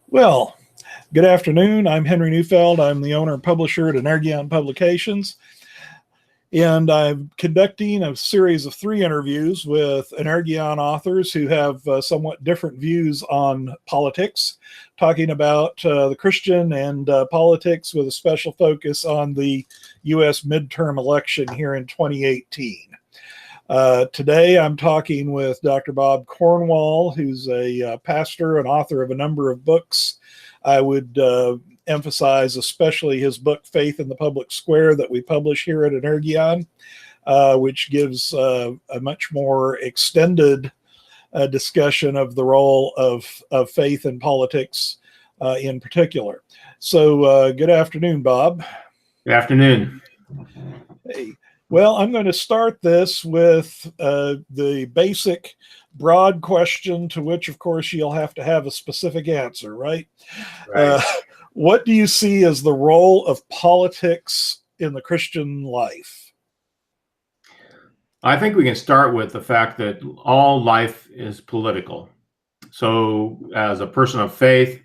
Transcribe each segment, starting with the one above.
Well, good afternoon. I'm Henry Neufeld. I'm the owner and publisher at Energion Publications. And I'm conducting a series of 3 interviews with Energion authors who have somewhat different views on politics, talking about the Christian and politics with a special focus on the U.S. midterm election here in 2018. Today, I'm talking with Dr. Bob Cornwall, who's a pastor and author of a number of books. I would emphasize especially his book, Faith in the Public Square, that we publish here at Energion, which gives a much more extended discussion of the role of faith in politics in particular. So good afternoon, Bob. Good afternoon. Hey. Well, I'm going to start this with the basic broad question to which, of course, you'll have to have a specific answer, right? What do you see as the role of politics in the Christian life? I think we can start with the fact that all life is political. So as a person of faith,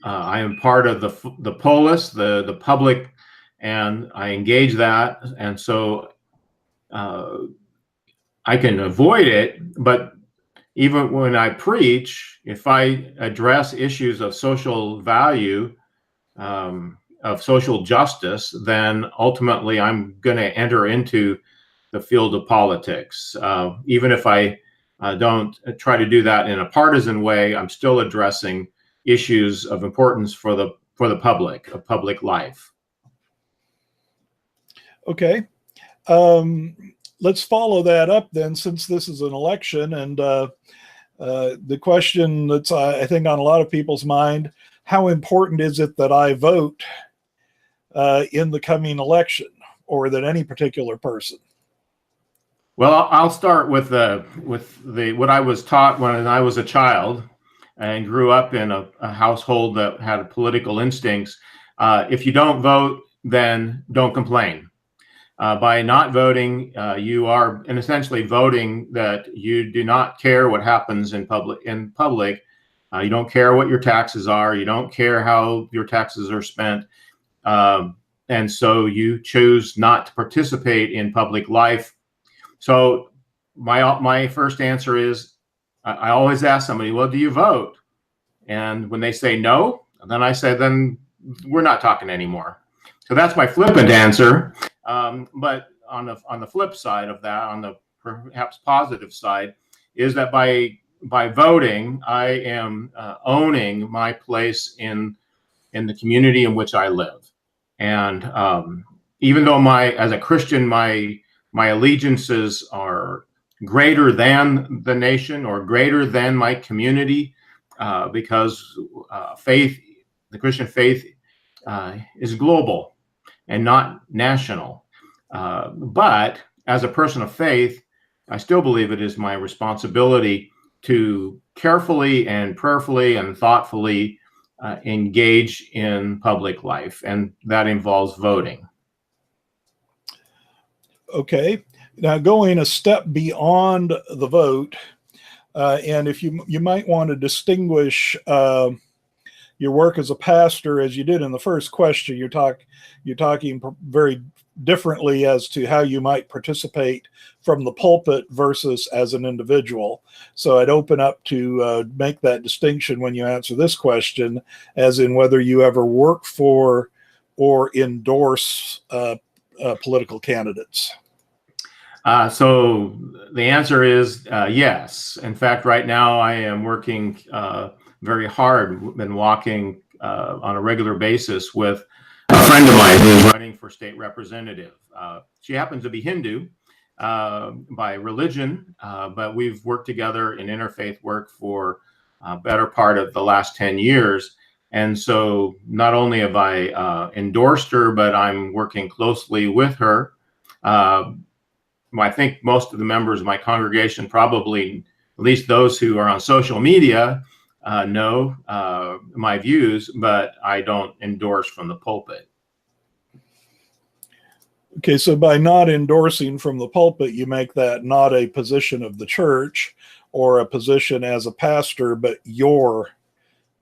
I am part of the polis, the public, and I engage that. And so I can avoid it, but even when I preach, if I address issues of social value, of social justice, then ultimately I'm going to enter into the field of politics. Even if I don't try to do that in a partisan way, I'm still addressing issues of importance for the public, of public life. Okay. Let's follow that up then, since this is an election, and the question that's I think on a lot of people's mind: how important is it that I vote in the coming election, or that any particular person? Well, I'll start with what I was taught when I was a child and grew up in a household that had political instincts. If you don't vote, then don't complain. By not voting, you are essentially voting that you do not care what happens in public. You don't care what your taxes are. You don't care how your taxes are spent. And so you choose not to participate in public life. So my first answer is, I always ask somebody, well, do you vote? And when they say no, then I say, then we're not talking anymore. So that's my flippant answer. But on the flip side of that, on the perhaps positive side, is that by voting, I am owning my place in the community in which I live. And even though as a Christian, my allegiances are greater than the nation or greater than my community, because the Christian faith is global and not national. But as a person of faith, I still believe it is my responsibility to carefully and prayerfully and thoughtfully engage in public life, and that involves voting. Okay. Now, going a step beyond the vote, and if you might want to distinguish your work as a pastor, as you did in the first question, you're talking very differently as to how you might participate from the pulpit versus as an individual. So I'd open up to make that distinction when you answer this question, as in whether you ever work for or endorse political candidates. So the answer is yes. In fact, right now I am working very hard, been walking on a regular basis with a friend of mine who is running for state representative. She happens to be Hindu by religion, but we've worked together in interfaith work for a better part of the last 10 years. And so not only have I endorsed her, but I'm working closely with her. I think most of the members of my congregation, probably at least those who are on social media, know my views, but I don't endorse from the pulpit. Okay, so by not endorsing from the pulpit, you make that not a position of the church or a position as a pastor, but your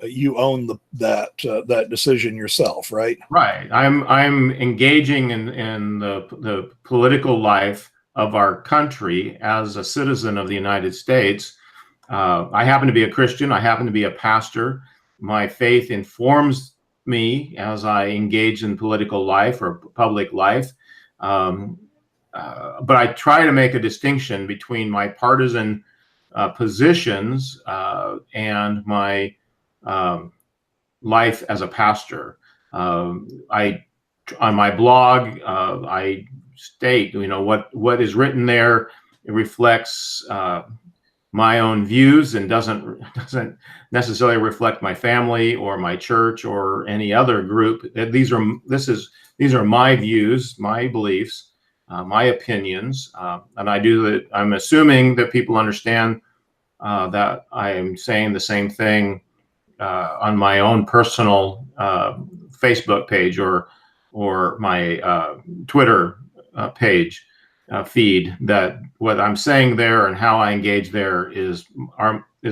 you own that decision yourself, right? Right. I'm engaging in the political life of our country as a citizen of the United States. I happen to be a Christian. I happen to be a pastor. My faith informs me as I engage in political life or public life. But I try to make a distinction between my partisan positions and my life as a pastor. I on my blog I state, what is written there. It reflects my own views and doesn't necessarily reflect my family or my church or any other group. These are my views, my beliefs, my opinions, and I'm assuming that people understand that I am saying the same thing on my own personal Facebook page or my Twitter page feed, that what I'm saying there and how I engage there is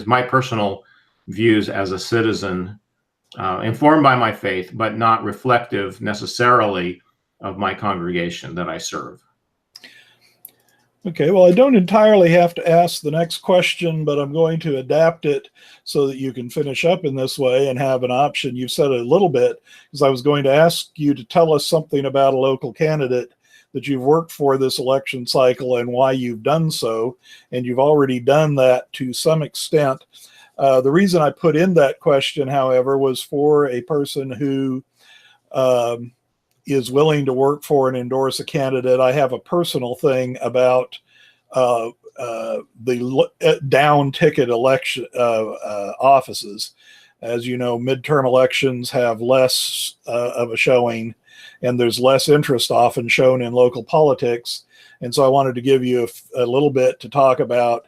my personal views as a citizen, informed by my faith, but not reflective necessarily of my congregation that I serve. Okay, well, I don't entirely have to ask the next question, but I'm going to adapt it so that you can finish up in this way and have an option. You've said it a little bit, because I was going to ask you to tell us something about a local candidate that you've worked for this election cycle and why you've done so, and you've already done that to some extent. The reason I put in that question, however, was for a person who is willing to work for and endorse a candidate. I have a personal thing about the down ticket election offices. As you know, midterm elections have less of a showing, and there's less interest often shown in local politics. And so I wanted to give you a little bit to talk about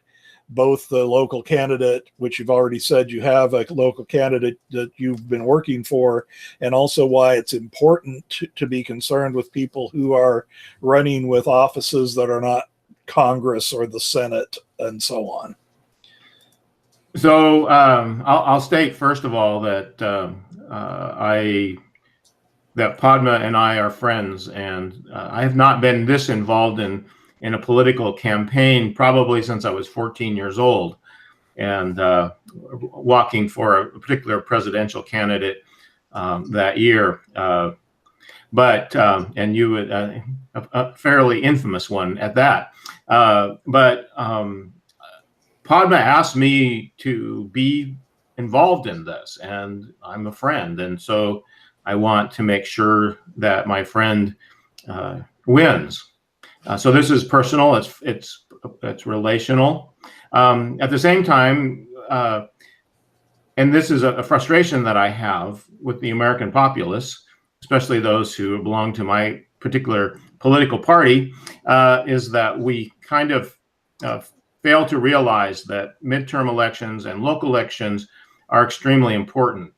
both the local candidate, which you've already said you have a local candidate that you've been working for, and also why it's important to be concerned with people who are running with offices that are not Congress or the Senate and so on. So I'll state first of all that that Padma and I are friends, and I have not been this involved in a political campaign probably since I was 14 years old, and walking for a particular presidential candidate that year. And you would a fairly infamous one at that. But Padma asked me to be involved in this, and I'm a friend, and so I want to make sure that my friend wins. So this is personal. It's relational. At the same time, and this is a frustration that I have with the American populace, especially those who belong to my particular political party, is that we kind of fail to realize that midterm elections and local elections are extremely important.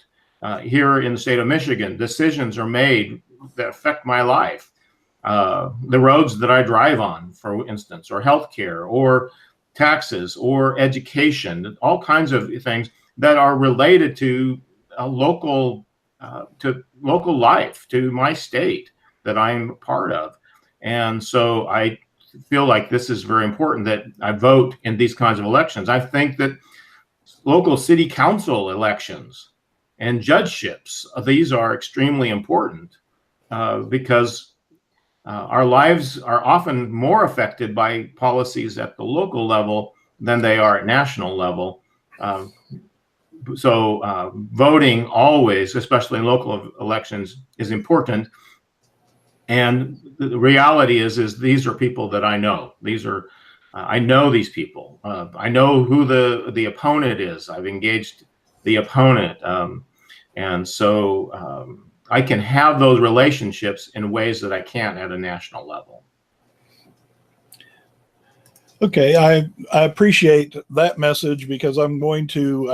Here in the state of Michigan, decisions are made that affect my life. The roads that I drive on, for instance, or healthcare, or taxes, or education, all kinds of things that are related to local life, to my state that I'm part of. And so I feel like this is very important that I vote in these kinds of elections. I think that local city council elections and judgeships, these are extremely important because our lives are often more affected by policies at the local level than they are at national level. So voting always, especially in local elections, is important. And the reality is these are people that I know. I know these people. I know who the opponent is. I've engaged the opponent, and so I can have those relationships in ways that I can't at a national level. Okay, I appreciate that message, because I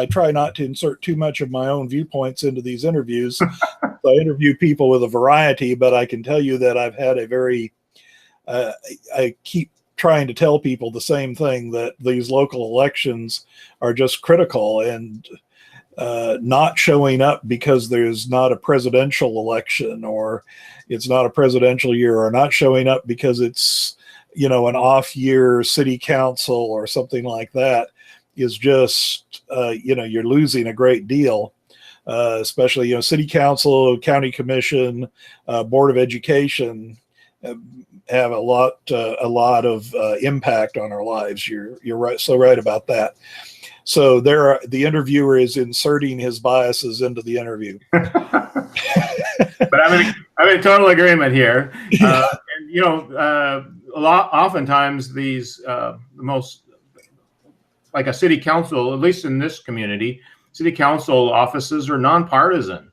try not to insert too much of my own viewpoints into these interviews. So I interview people with a variety, but I can tell you that I've had I keep trying to tell people the same thing, that these local elections are just critical. And not showing up because there's not a presidential election or it's not a presidential year, or not showing up because it's, an off year city council or something like that, is just, you're losing a great deal. Especially, city council, county commission, board of education have a lot of impact on our lives. You're right, so right about that. So the interviewer is inserting his biases into the interview. But I'm in total agreement here. Oftentimes these the most, like a city council, at least in this community, city council offices are nonpartisan.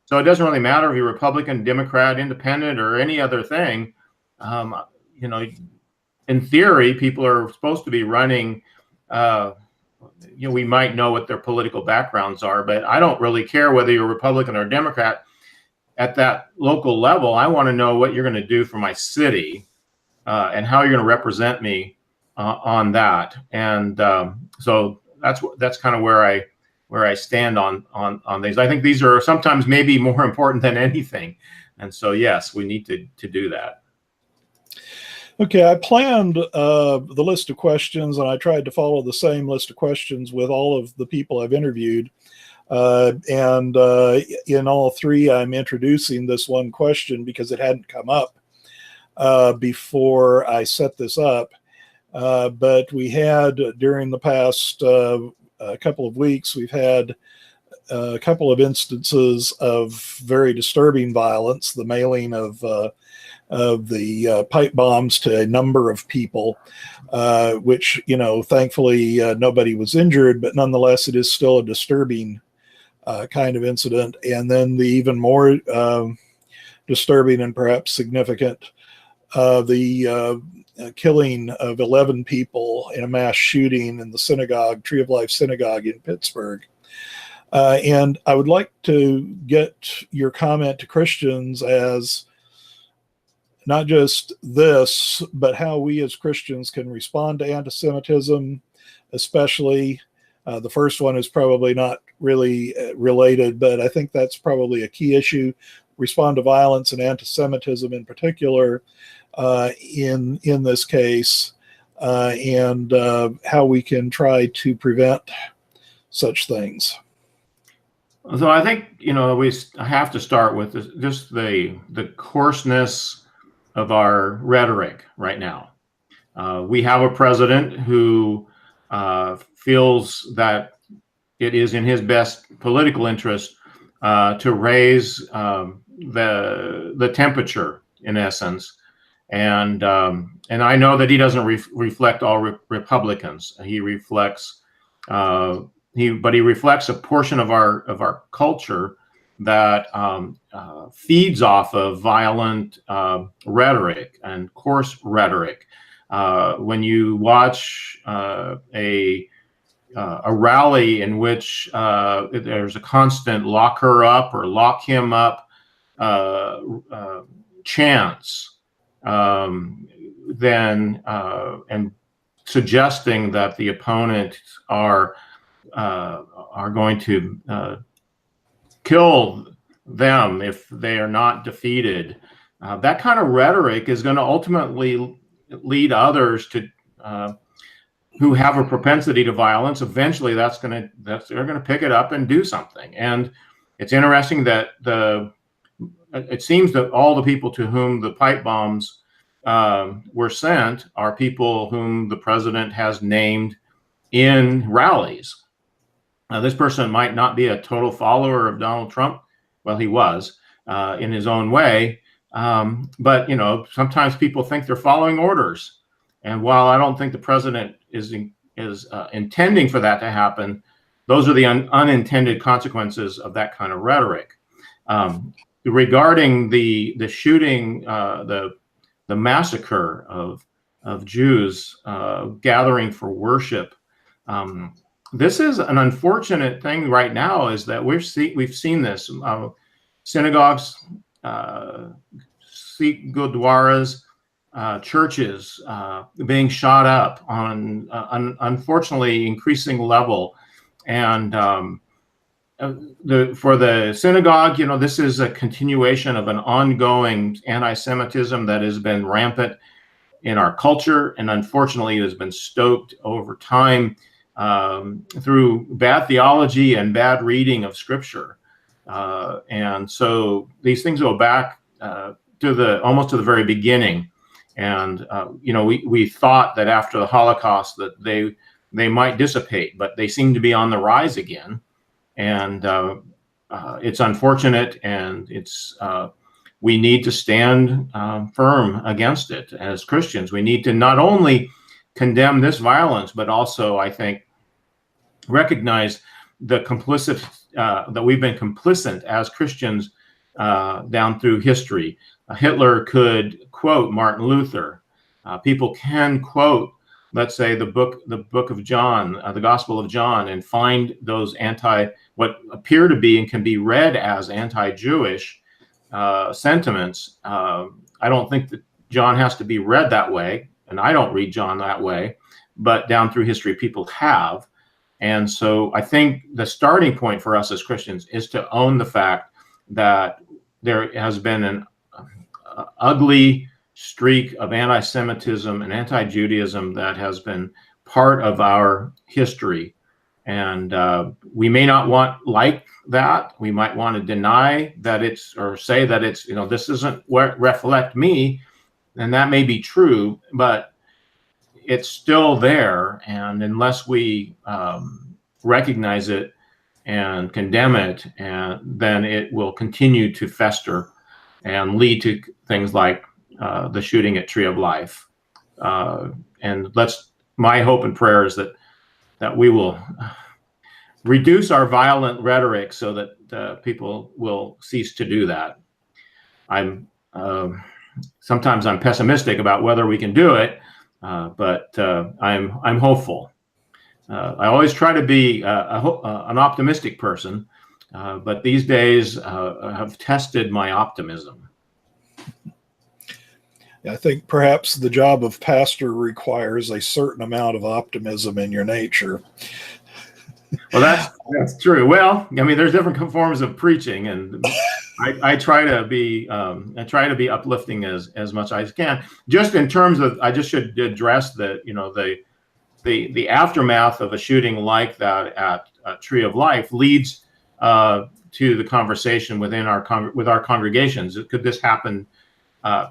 So it doesn't really matter if you're Republican, Democrat, Independent, or any other thing. In theory, people are supposed to be running. We might know what their political backgrounds are, but I don't really care whether you're Republican or Democrat. At that local level, I want to know what you're going to do for my city and how you're going to represent me on that. And so that's kind of where I stand on these. I think these are sometimes maybe more important than anything. And so, yes, we need to do that. Okay, I planned the list of questions, and I tried to follow the same list of questions with all of the people I've interviewed. And in all three, I'm introducing this one question because it hadn't come up before I set this up. But we had, during the past couple of weeks, we've had a couple of instances of very disturbing violence, the mailing of the pipe bombs to a number of people, which, thankfully nobody was injured, but nonetheless, it is still a disturbing kind of incident. And then the even more disturbing and perhaps significant, the killing of 11 people in a mass shooting in the synagogue, Tree of Life Synagogue in Pittsburgh. And I would like to get your comment to Christians as not just this, but how we as Christians can respond to anti-Semitism, especially. The first one is probably not really related, but I think that's probably a key issue. Respond to violence and anti-Semitism in particular in this case, and how we can try to prevent such things. So I think, we have to start with just the coarseness of our rhetoric right now. We have a president who feels that it is in his best political interest to raise the temperature, in essence, and I know that he doesn't reflect all Republicans. He reflects he reflects a portion of our culture that feeds off of violent rhetoric and coarse rhetoric. When you watch a rally in which there's a constant lock her up or lock him up chants, then and suggesting that the opponent are going to kill them if they are not defeated. That kind of rhetoric is going to ultimately lead others to who have a propensity to violence. Eventually, they're going to pick it up and do something. And it's interesting that it seems that all the people to whom the pipe bombs were sent are people whom the president has named in rallies. This person might not be a total follower of Donald Trump. Well, he was in his own way. But, sometimes people think they're following orders. And while I don't think the president is intending for that to happen, those are the unintended consequences of that kind of rhetoric. Regarding the shooting, the massacre of Jews gathering for worship, this is an unfortunate thing right now, is that we've seen this. Synagogues, Sikh gurdwaras, churches being shot up on unfortunately increasing level. And for the synagogue, this is a continuation of an ongoing anti-Semitism that has been rampant in our culture, and unfortunately, it has been stoked over time through bad theology and bad reading of Scripture. And so these things go back to almost to the very beginning. And we thought that after the Holocaust that they might dissipate, but they seem to be on the rise again. And it's unfortunate, and we need to stand firm against it as Christians. We need to not only condemn this violence, but also, I think, recognize the that we've been complicit as Christians down through history. Hitler could quote Martin Luther. People can quote, let's say, the book of John, the Gospel of John, and find those what appear to be and can be read as anti-Jewish sentiments. I don't think that John has to be read that way, and I don't read John that way, but down through history, people have. And so I think the starting point for us as Christians is to own the fact that there has been an ugly streak of anti-Semitism and anti-Judaism that has been part of our history. And we may not like that. We might want to deny that or say that it's, this doesn't reflect me. And that may be true, but it's still there. And unless we recognize it and condemn it, then it will continue to fester and lead to things like the shooting at Tree of Life. And my hope and prayer is that we will reduce our violent rhetoric so that people will cease to do that. Sometimes I'm pessimistic about whether we can do it, but I'm hopeful. I always try to be an optimistic person, but these days have tested my optimism. I think perhaps the job of pastor requires a certain amount of optimism in your nature. Well, that's true. Well, I mean, there's different forms of preaching, and I try to be uplifting as much as I can. Just in terms of, I just should address the aftermath of a shooting like that at Tree of Life leads to the conversation with our congregations. Could this happen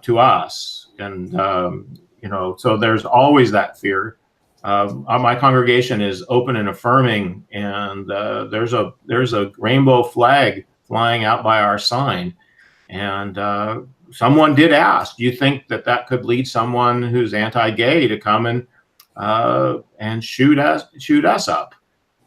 to us? And so there's always that fear. My congregation is open and affirming, and there's a rainbow flag flying out by our sign. And someone did ask, do you think that could lead someone who's anti-gay to come and shoot us up?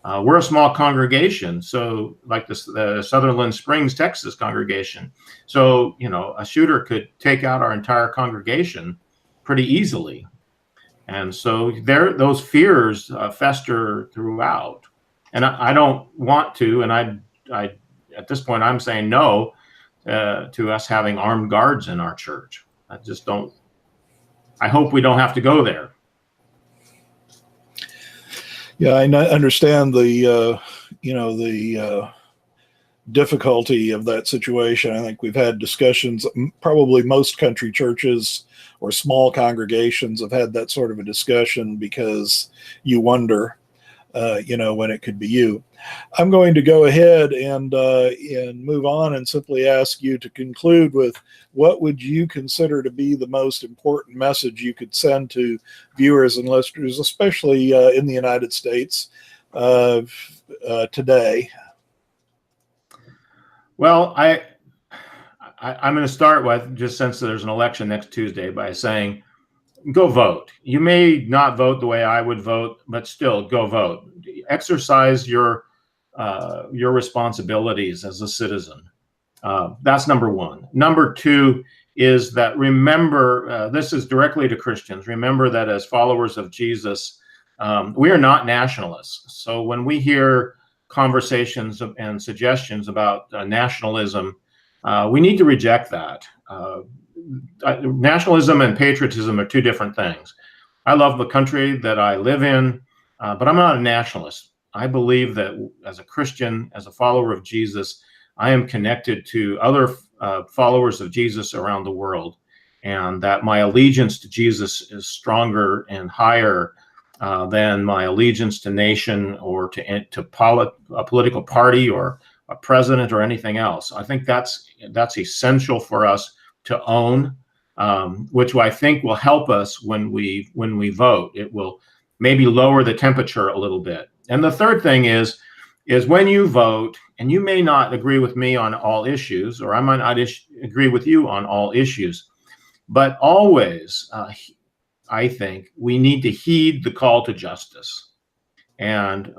We're a small congregation, so like the Sutherland Springs, Texas congregation. So, a shooter could take out our entire congregation pretty easily. And so those fears fester throughout. And I don't want to, and I at this point, I'm saying no to us having armed guards in our church. I hope we don't have to go there. Yeah, I understand the difficulty of that situation. I think we've had discussions, probably most country churches or small congregations have had that sort of a discussion because you wonder, when it could be you. I'm going to go ahead and move on and simply ask you to conclude with what would you consider to be the most important message you could send to viewers and listeners, especially in the United States today? Well, I'm going to start with, just since there's an election next Tuesday, by saying, go vote. You may not vote the way I would vote, but still go vote. Exercise your responsibilities as a citizen. That's number one. Number two is that remember, this is directly to Christians. Remember that as followers of Jesus, we are not nationalists. So when we hear conversations and suggestions about nationalism, we need to reject that. Nationalism and patriotism are two different things. I love the country that I live in, but I'm not a nationalist. I believe that as a Christian, as a follower of Jesus, I am connected to other followers of Jesus around the world, and that my allegiance to Jesus is stronger and higher than my allegiance to nation or to a political party or a president or anything else. I think that's essential for us to own, which I think will help us when we vote. It will maybe lower the temperature a little bit. And the third thing is when you vote, and you may not agree with me on all issues, or I might not agree with you on all issues, but always, I think we need to heed the call to justice. And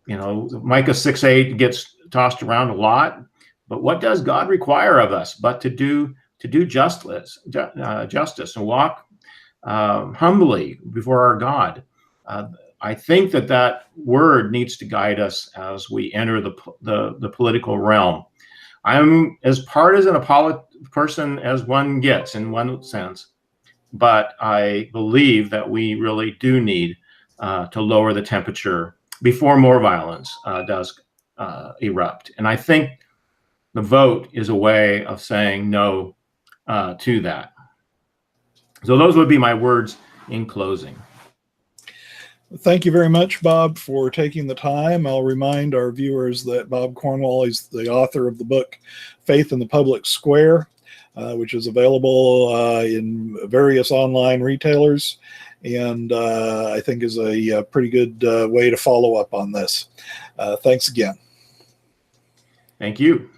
Micah 6:8 gets tossed around a lot, but what does God require of us but to do justice and walk humbly before our God? I think that word needs to guide us as we enter the political realm. I'm as partisan a person as one gets in one sense, but I believe that we really do need to lower the temperature before more violence does erupt. And I think the vote is a way of saying no to that. So those would be my words in closing. Thank you very much, Bob, for taking the time. I'll remind our viewers that Bob Cornwall is the author of the book Faith in the Public Square, which is available in various online retailers, and I think is a pretty good way to follow up on this. Thanks again. Thank you.